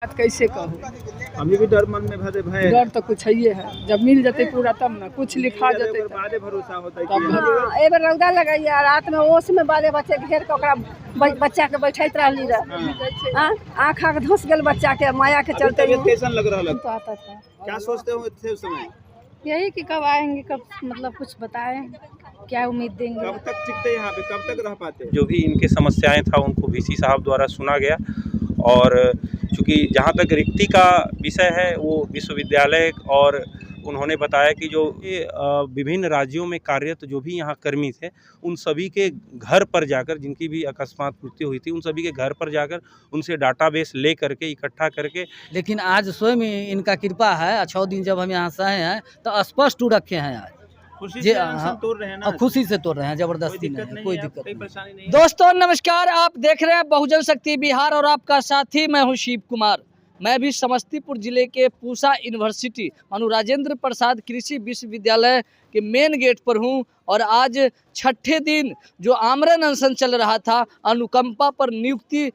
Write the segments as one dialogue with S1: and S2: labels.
S1: बात कैसे कहूँ,
S2: अभी भी डर मन में भरे भय
S1: डर तो कुछ है, जब मिल जाते पूरा तब ना कुछ लिखा जाते तब।
S2: बादे भरोसा होता है
S1: तब
S2: कि
S3: ए बार रौदा लगाइए रात में ओस में बाले बच्चे घेर के ओकरा बच्चा के बैठैत रहली आँख धुस गेल बच्चा के माया के चलते।
S2: तबीयत कैसन लग रहा है?
S3: तो आता था
S2: क्या सोचते हो थे उस समय?
S3: यही कि कब आएंगे, कब मतलब कुछ बताएं, क्या उम्मीद देंगे।
S2: कब तक टिकते यहाँ पे, कब तक रह पाते?
S4: जो भी इनके समस्याएं था उनको वीसी साहब द्वारा सुना गया और चूँकि जहाँ तक रिक्ति का विषय है वो विश्वविद्यालय और उन्होंने बताया कि जो विभिन्न राज्यों में कार्यरत जो भी यहाँ कर्मी थे उन सभी के घर पर जाकर, जिनकी भी अकस्मात मृत्यु हुई थी, उन सभी के घर पर जाकर उनसे डाटाबेस ले करके इकट्ठा करके।
S5: लेकिन आज स्वयं इनका कृपा है, 6 दिन जब हम यहाँ से आए हैं तो स्पष्ट रखे हैं आज।
S2: खुशी से अनशन तोड़ रहे हैं ना?
S5: खुशी से तोड़ रहे हैं, जबरदस्ती नहीं, कोई दिक्कत नहीं।
S2: परेशानी नहीं।
S5: दोस्तों नमस्कार, आप देख रहे हैं बहुजन शक्ति बिहार और आपका साथी मैं हूं शिव कुमार। मैं भी समस्तीपुर जिले के पूसा यूनिवर्सिटी मानो राजेंद्र प्रसाद कृषि विश्वविद्यालय के मेन गेट पर हूं और आज छठे दिन जो आमरण अनशन चल रहा था अनुकंपा पर नियुक्ति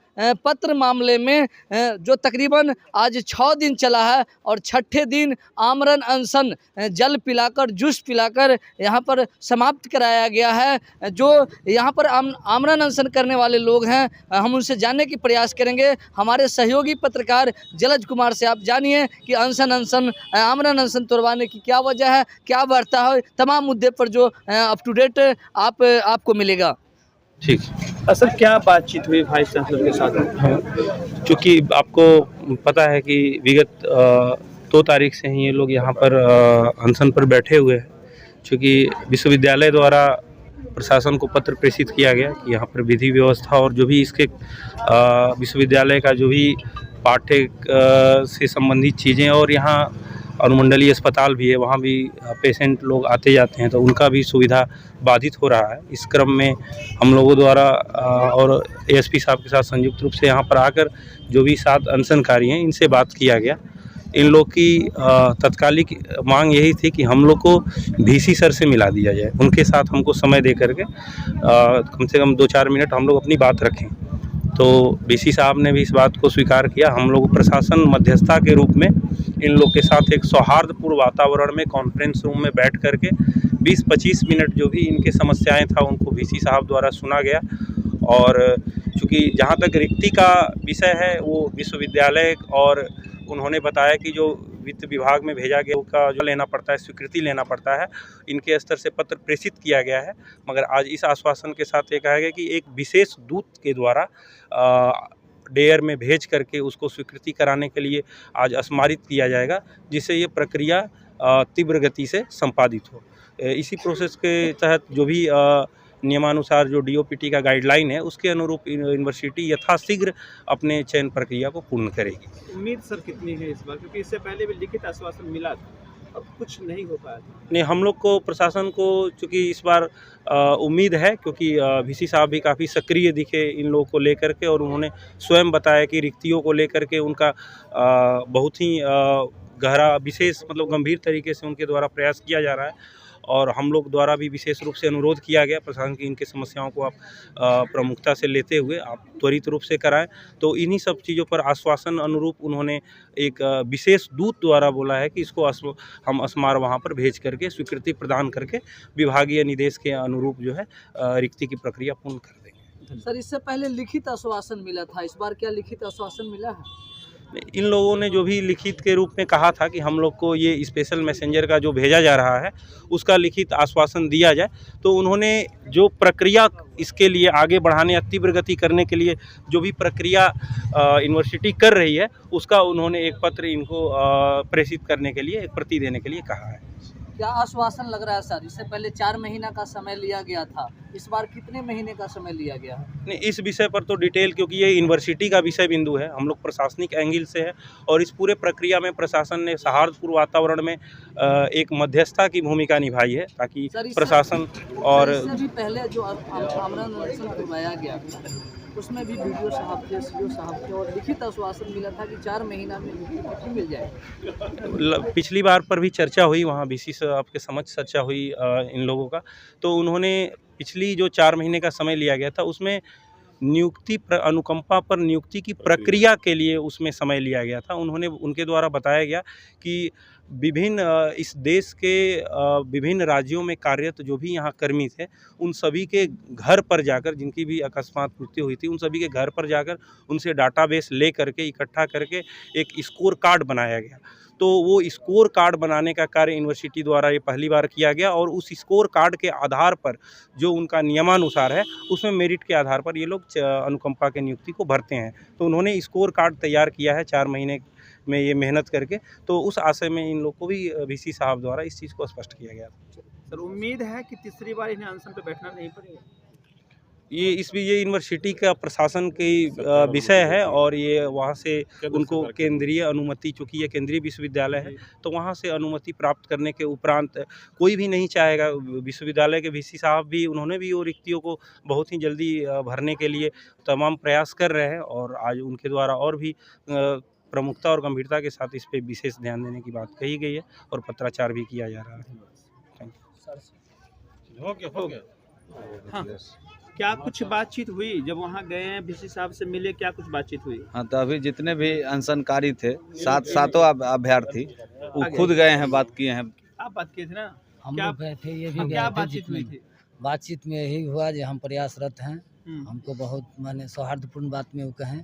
S5: पत्र मामले में, जो तकरीबन आज 6 दिन चला है और छठे दिन आमरण अनशन जल पिलाकर जूस पिलाकर यहाँ पर समाप्त कराया गया है। जो यहाँ पर आमरण अनशन करने वाले लोग हैं हम उनसे जानने की प्रयास करेंगे। हमारे सहयोगी पत्रकार जलज कुमार से आप जानिए कि आमरण अनशन तोड़वाने की क्या वजह है, क्या वार्ता है, तमाम मुद्दे पर जो अप टू डेट आपको मिलेगा।
S4: ठीक
S2: सर, क्या बातचीत हुई वाइस चांसलर के साथ?
S4: चूँकि आपको पता है कि विगत 2 तारीख से ही ये लोग यहाँ पर अनशन पर बैठे हुए हैं। चूँकि विश्वविद्यालय द्वारा प्रशासन को पत्र प्रेषित किया गया कि यहाँ पर विधि व्यवस्था और जो भी इसके विश्वविद्यालय का जो भी पाठ्य से संबंधित चीज़ें और यहाँ अनुमंडलीय अस्पताल भी है, वहाँ भी पेशेंट लोग आते जाते हैं तो उनका भी सुविधा बाधित हो रहा है। इस क्रम में हम लोगों द्वारा और एएसपी साहब के साथ संयुक्त रूप से यहाँ पर आकर जो भी 7 अनशनकारी हैं इनसे बात किया गया। इन लोग की तत्कालिक मांग यही थी कि हम लोग को वीसी सर से मिला दिया जाए, उनके साथ हमको समय दे करके कम से कम 2-4 मिनट हम लोग अपनी बात रखें। तो वीसी साहब ने भी इस बात को स्वीकार किया। हम लोग प्रशासन मध्यस्थता के रूप में इन लोग के साथ एक सौहार्दपूर्ण वातावरण में कॉन्फ्रेंस रूम में बैठ करके 20-25 मिनट जो भी इनके समस्याएं था उनको वीसी साहब द्वारा सुना गया। और चूँकि जहाँ तक रिक्ति का विषय है वो विश्वविद्यालय और उन्होंने बताया कि जो वित्त विभाग में भेजा गया उसका जो लेना पड़ता है, स्वीकृति लेना पड़ता है, इनके स्तर से पत्र प्रेषित किया गया है। मगर आज इस आश्वासन के साथ ये कहा गया कि एक विशेष दूत के द्वारा डेयर में भेज करके उसको स्वीकृति कराने के लिए आज स्मारित किया जाएगा, जिससे ये प्रक्रिया तीव्र गति से संपादित हो। इसी प्रोसेस के तहत जो भी नियमानुसार जो डीओपीटी का गाइडलाइन है उसके अनुरूप यूनिवर्सिटी यथाशीघ्र अपने चयन प्रक्रिया को पूर्ण करेगी।
S2: उम्मीद सर कितनी है इस बार, क्योंकि इससे पहले भी लिखित आश्वासन मिला था, अब कुछ नहीं हो पाया था?
S4: नहीं, हम लोग को प्रशासन को चूँकि इस बार उम्मीद है, क्योंकि वीसी साहब भी काफ़ी सक्रिय दिखे इन लोगों को लेकर के और उन्होंने स्वयं बताया कि रिक्तियों को लेकर के उनका बहुत ही गहरा विशेष मतलब गंभीर तरीके से उनके द्वारा प्रयास किया जा रहा है। और हम लोग द्वारा भी विशेष रूप से अनुरोध किया गया प्रशासन की इनके समस्याओं को आप प्रमुखता से लेते हुए आप त्वरित रूप से कराएं। तो इन्हीं सब चीज़ों पर आश्वासन अनुरूप उन्होंने एक विशेष दूत द्वारा बोला है कि इसको हम अस्मार वहाँ पर भेज करके स्वीकृति प्रदान करके विभागीय निर्देश के अनुरूप जो है रिक्ति की प्रक्रिया पूर्ण कर देंगे।
S5: सर, इससे पहले लिखित आश्वासन मिला था, इस बार क्या लिखित आश्वासन मिला है?
S4: इन लोगों ने जो भी लिखित के रूप में कहा था कि हम लोग को ये स्पेशल मैसेंजर का जो भेजा जा रहा है उसका लिखित आश्वासन दिया जाए, तो उन्होंने जो प्रक्रिया इसके लिए आगे बढ़ाने या तीव्र गति करने के लिए जो भी प्रक्रिया यूनिवर्सिटी कर रही है उसका उन्होंने एक पत्र इनको प्रेषित करने के लिए, एक प्रति देने के लिए कहा है।
S5: क्या आश्वासन लग रहा है सर? इससे पहले 4 महीना का समय लिया गया था, इस बार कितने महीने का समय लिया गया है?
S4: नहीं, इस विषय पर तो डिटेल, क्योंकि ये यूनिवर्सिटी का विषय बिंदु है, हम लोग प्रशासनिक एंगल से है और इस पूरे प्रक्रिया में प्रशासन ने सौहार्दपूर्ण वातावरण में एक मध्यस्थता की भूमिका निभाई है ताकि प्रशासन और
S5: इससे भी पहले जो आमरण अनशन करवाया गया उसमें भी वीडियो साहब थे, सीओ साहब थे और लिखित आश्वासन मिला था कि 4 महीना में नियुक्ति मिल जाएगी।
S4: पिछली बार पर भी चर्चा हुई, वहाँ वीसी साहब के समक्ष चर्चा हुई इन लोगों का, तो उन्होंने पिछली जो 4 महीने का समय लिया गया था उसमें नियुक्ति अनुकंपा पर नियुक्ति की प्रक्रिया के लिए उसमें समय लिया गया था। उनके द्वारा बताया गया कि विभिन्न इस देश के विभिन्न राज्यों में कार्यरत जो भी यहाँ कर्मी थे, उन सभी के घर पर जाकर, जिनकी भी अकस्मात मृत्यु हुई थी, उन सभी के घर पर जाकर उनसे डाटाबेस ले करके इकट्ठा करके एक स्कोर कार्ड बनाया गया। तो वो स्कोर कार्ड बनाने का कार्य यूनिवर्सिटी द्वारा ये पहली बार किया गया और उस स्कोर कार्ड के आधार पर जो उनका नियमानुसार है उसमें मेरिट के आधार पर ये लोग अनुकंपा के नियुक्ति को भरते हैं। तो उन्होंने स्कोर कार्ड तैयार किया है 4 महीने में ये मेहनत करके। तो उस आशय में इन लोग को भी वीसी साहब द्वारा इस चीज़ को स्पष्ट किया गया।
S2: सर उम्मीद है कि तीसरी बार इन्हें अनशन पर बैठना नहीं पड़ेगा।
S4: ये यूनिवर्सिटी का प्रशासन की विषय है और ये वहाँ से उनको केंद्रीय अनुमति, चूँकि ये केंद्रीय विश्वविद्यालय है तो वहाँ से अनुमति प्राप्त करने के उपरांत कोई भी नहीं चाहेगा। विश्वविद्यालय के वीसी साहब भी, उन्होंने भी वो रिक्तियों को बहुत ही जल्दी भरने के लिए तमाम प्रयास कर रहे हैं और आज उनके द्वारा और भी प्रमुखता और गंभीरता के साथ इस पर विशेष ध्यान देने की बात कही गई है और पत्राचार भी किया जा रहा है।
S2: Thank you. हाँ, क्या कुछ बातचीत हुई जब वहाँ गए हैं, वीसी साहब से मिले, क्या कुछ बातचीत हुई?
S6: हाँ, तो अभी जितने भी अनशनकारी थे सातों अभ्यर्थी वो खुद गए हैं, बात किए हैं।
S2: आप बात किए थे ना?
S7: हम लोग गए थे, ये भी
S2: क्या
S7: गए थे।
S2: बातचीत हुई थी?
S7: बातचीत में यही हुआ जो हम प्रयासरत हैं, हमको बहुत माने सौहार्दपूर्ण बात में वो कहें,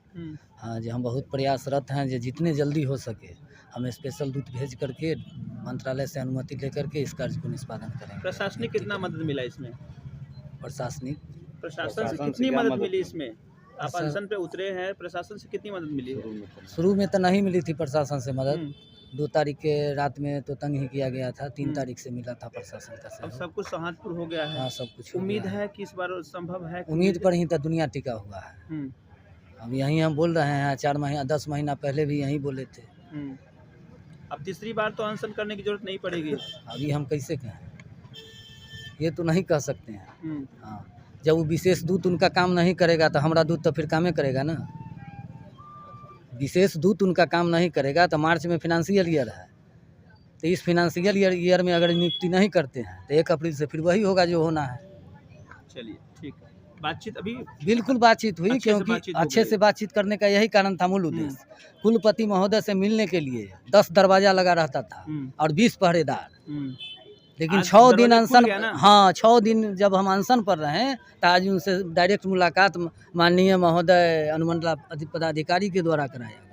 S7: हाँ जी, हम बहुत प्रयासरत हैं जो जितने जल्दी हो सके हम स्पेशल दूत भेज करके मंत्रालय से अनुमति लेकर के इस कार्य को निष्पादन करेंगे।
S2: प्रशासनिक कितना मदद मिला इसमें?
S7: प्रशासनिक
S2: प्रशासन से कितनी मदद मिली इसमें? आप अनशन पे उतरे हैं, प्रशासन से कितनी मदद मिली है?
S7: शुरू में तो नहीं मिली थी प्रशासन से मदद, 2 तारीख के रात में तो तंग ही किया गया था, 3 तारीख से मिला था प्रशासन का
S2: अब
S7: सहयोग।
S2: सब कुछ सौहार्दपूर्ण हो गया है।
S7: हाँ, सब कुछ हो
S2: उम्मीद
S7: गया
S2: है कि इस बार संभव है?
S7: उम्मीद पर ही तो दुनिया टिका हुआ है। अब यहीं हम बोल रहे हैं, 4 महीना 10 महीना पहले भी यहीं बोले थे।
S2: अब तीसरी बार तो अनशन करने की जरूरत नहीं पड़ेगी।
S7: अभी हम कैसे कहें, ये तो नहीं कह सकते हैं। हाँ, जब वो विशेष दूत उनका काम नहीं करेगा तो हमारा दूत तो फिर कामे करेगा ना। विशेष दूत उनका काम नहीं करेगा तो मार्च में फाइनेंशियल ईयर है, तो इस फाइनेंशियल ईयर में अगर नियुक्ति नहीं करते हैं तो 1 अप्रैल से फिर वही होगा जो होना है।
S2: चलिए ठीक है, बातचीत अभी
S7: बिल्कुल बातचीत हुई, क्योंकि अच्छे से बातचीत करने का यही कारण था, मूल उद्देश्य कुलपति महोदय से मिलने के लिए 10 दरवाजा लगा रहता था और 20 पहरेदार। लेकिन 6 दिन अनशन, हाँ 6 दिन जब हम अनशन पर रहे तो आज उनसे डायरेक्ट मुलाकात माननीय महोदय अनुमंडल पदाधिकारी के द्वारा कराया गया।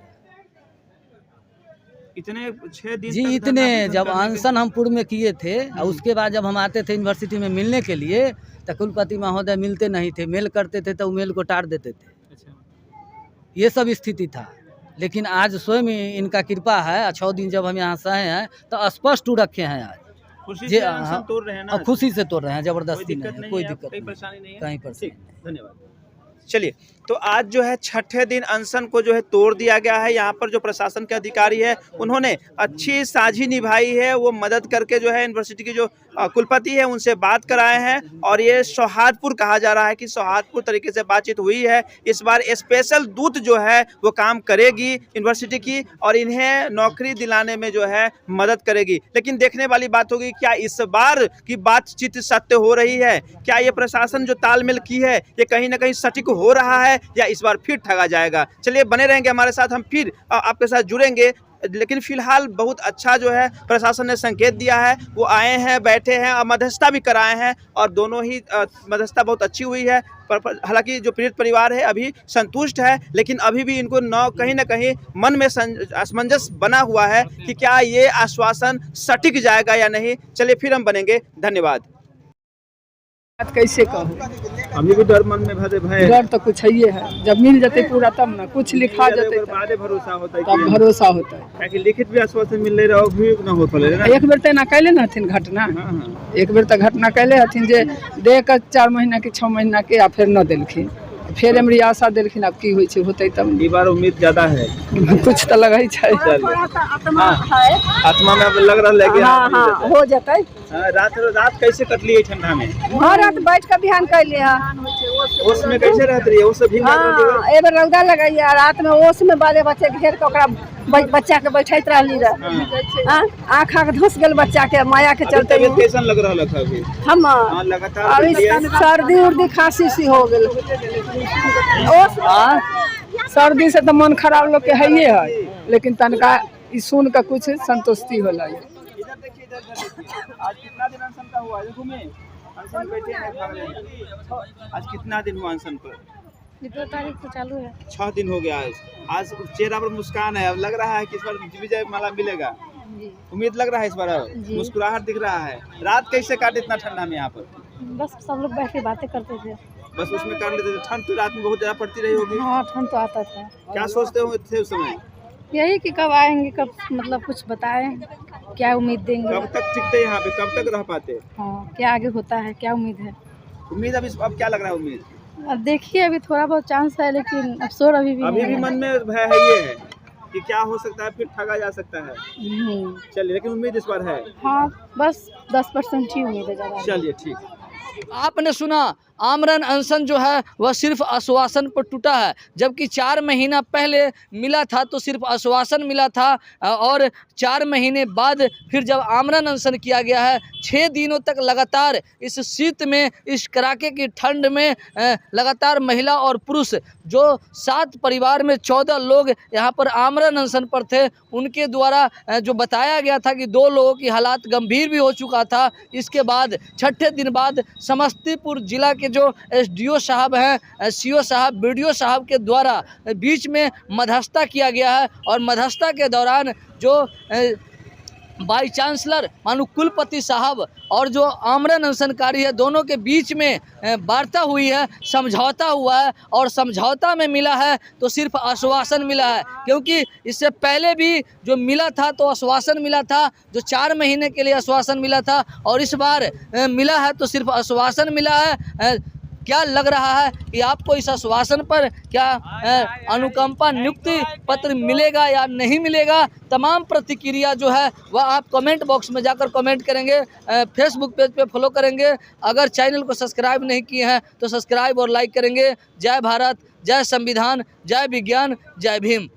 S2: इतने 6 दिन
S7: जी, इतने जब अनशन हम पूर्व में किए थे और उसके बाद जब हम आते थे यूनिवर्सिटी में मिलने के लिए तो कुलपति महोदय मिलते नहीं थे, मेल करते थे तो मेल को टाड़ देते थे। ये सब स्थिति था, लेकिन आज स्वयं इनका कृपा है। 6 दिन जब हम यहाँ सहे हैं तो स्पष्ट रखे हैं आज,
S2: खुशी से अनशन तोड़ रहे हैं ना?
S7: खुशी से तोड़ रहे हैं, जबरदस्ती नहीं, कोई दिक्कत
S2: कोई परेशानी नहीं है,
S7: कहीं परेशानी नहीं।
S2: धन्यवाद। चलिए, तो आज जो है 6ठे दिन अनशन को जो है तोड़ दिया गया है। यहाँ पर जो प्रशासन के अधिकारी है उन्होंने अच्छी साझी निभाई है, वो मदद करके जो है यूनिवर्सिटी की जो कुलपति है उनसे बात कराए हैं और ये सौहार्दपूर्ण कहा जा रहा है कि सौहार्दपूर्ण तरीके से बातचीत हुई है। इस बार स्पेशल दूत जो है वो काम करेगी यूनिवर्सिटी की और इन्हें नौकरी दिलाने में जो है मदद करेगी। लेकिन देखने वाली बात होगी क्या इस बार की बातचीत सत्य हो रही है, क्या ये प्रशासन जो तालमेल की है ये कहीं ना कहीं सटीक हो रहा है या इस बार फिर ठगा जाएगा। चलिए बने रहेंगे हमारे साथ, हम फिर आपके साथ जुड़ेंगे। लेकिन फिलहाल बहुत अच्छा जो है प्रशासन ने संकेत दिया है, वो आए हैं, बैठे हैं और मध्यस्थता भी कराए हैं और दोनों ही मध्यस्थता बहुत अच्छी हुई है। हालांकि जो पीड़ित परिवार है अभी संतुष्ट है, लेकिन अभी भी इनको कहीं ना कहीं मन में असमंजस बना हुआ है कि क्या ये आश्वासन सटीक जाएगा या नहीं। चलिए फिर हम बनेंगे, धन्यवाद।
S1: बात कैसे कहूँ,
S2: अभी भी डर मन में भय
S1: डर तो कुछ है, जब मिल जाते पूरा तब ना कुछ लिखा जाते
S2: भरोसा होता है,
S1: तब भरोसा होता है।
S2: लिखित भी आश्वासन मिल रहे रहो भी न हो पाले ना।
S1: एक बेर तो ना कैले न हथिन घटना, एक बेर तो घटना कैले हथिन जे दे के 4 महीना के 6 महीना के या फिर न देलखिन, फिर हमरी आशा देलखिन अब की होई छै होतै तब।
S2: ई बार उम्मीद ज्यादा है,
S1: कुछ तो लगै छै,
S2: आत्मा में अब लग रहा है कि
S3: हाँ हो जाते।
S2: रात कैसे कटली है ठंडा में?
S3: रात बैठ के बिहान कैले है,
S2: ओस में कैसे रहती रही है? ओस से भीग जाती रही है?
S3: हाँ एक बार रौदा लगाइए रात में ओस में बाले बच्चे घेर के ओकरा बच्चा के बैठैत रहली रह। आँख आँख धुस गेल बच्चा के माया के
S2: अभी
S3: चलते
S2: तबीयत कैसन लग रहा था अभी?
S3: हम
S2: हाँ, लगातार
S3: अभी
S2: देखिए।
S3: सर्दी उर्दी खांसी सी हो गेल।
S1: सर्दी से तो मन खराब लोग के है, लेकिन तनका ई सुन के कुछ संतुष्टि होला।
S2: इधर देखिए, इधर देखिए। आज कितना दिन अनशन का हुआ है? देखो मैं अनशन बैठे हैं खा रहे हैं। आज कितना दिन हुआ अनशन पर?
S3: 2 तारीख से चालू है।
S2: 6 दिन हो गया आज चेहरा पर मुस्कान है। अब लग रहा है कि इस बार विजय माला मिलेगा। उम्मीद लग रहा है इस बार, मुस्कुराहट दिख रहा है। रात कैसे काटे इतना ठंडा में यहाँ पर?
S3: बस सब लोग बैठ के बातें करते थे।
S2: बस उसमें कर लेते थे। ठंड तो रात में बहुत ज्यादा पड़ती रही होगी।
S3: हाँ ठंड तो आता था।
S2: क्या सोचते हो थे उस समय?
S3: यही कि कब आएंगे, कब मतलब कुछ बताएं, क्या उम्मीद देंगे।
S2: कब तक टिकते यहाँ पे, कब तक रह पाते?
S3: हाँ क्या आगे होता है, क्या उम्मीद है।
S2: उम्मीद अब क्या लग रहा है उम्मीद?
S3: अब देखिए अभी थोड़ा बहुत चांस है, लेकिन अफसोस अभी भी
S2: मन में भय है ये है कि क्या हो सकता है, फिर ठगा जा सकता है। चलिए, लेकिन उम्मीद इस बार है।
S3: हाँ बस 10% ही उम्मीद है ज़्यादा।
S2: चलिए ठीक।
S5: आपने सुना, आमरण अनशन जो है वह सिर्फ आश्वासन पर टूटा है। जबकि 4 महीना पहले मिला था तो सिर्फ आश्वासन मिला था, और 4 महीने बाद फिर जब आमरण अनशन किया गया है, 6 दिनों तक लगातार इस शीत में, इस कड़ाके की ठंड में लगातार महिला और पुरुष जो 7 परिवार में 14 लोग यहाँ पर आमरण अनशन पर थे, उनके द्वारा जो बताया गया था कि 2 लोगों की हालात गंभीर भी हो चुका था। इसके बाद 6ठे दिन बाद समस्तीपुर जिला के जो एसडीओ साहब हैं, सीओ साहब, बीडीओ साहब के द्वारा बीच में मध्यस्थता किया गया है। और मध्यस्थता के दौरान जो वाइस चांसलर मानू कुलपति साहब और जो आमरण अनशनकारी है, दोनों के बीच में वार्ता हुई है, समझौता हुआ है। और समझौता में मिला है तो सिर्फ आश्वासन मिला है, क्योंकि इससे पहले भी जो मिला था तो आश्वासन मिला था, जो 4 महीने के लिए आश्वासन मिला था, और इस बार मिला है तो सिर्फ आश्वासन मिला है। क्या लग रहा है कि आपको इस आश्वासन पर क्या अनुकंपा नियुक्ति पत्र मिलेगा या नहीं मिलेगा? तमाम प्रतिक्रिया जो है वह आप कमेंट बॉक्स में जाकर कमेंट करेंगे, फेसबुक पेज पे फॉलो करेंगे। अगर चैनल को सब्सक्राइब नहीं किए हैं तो सब्सक्राइब और लाइक करेंगे। जय भारत, जय संविधान, जय विज्ञान, जय भीम।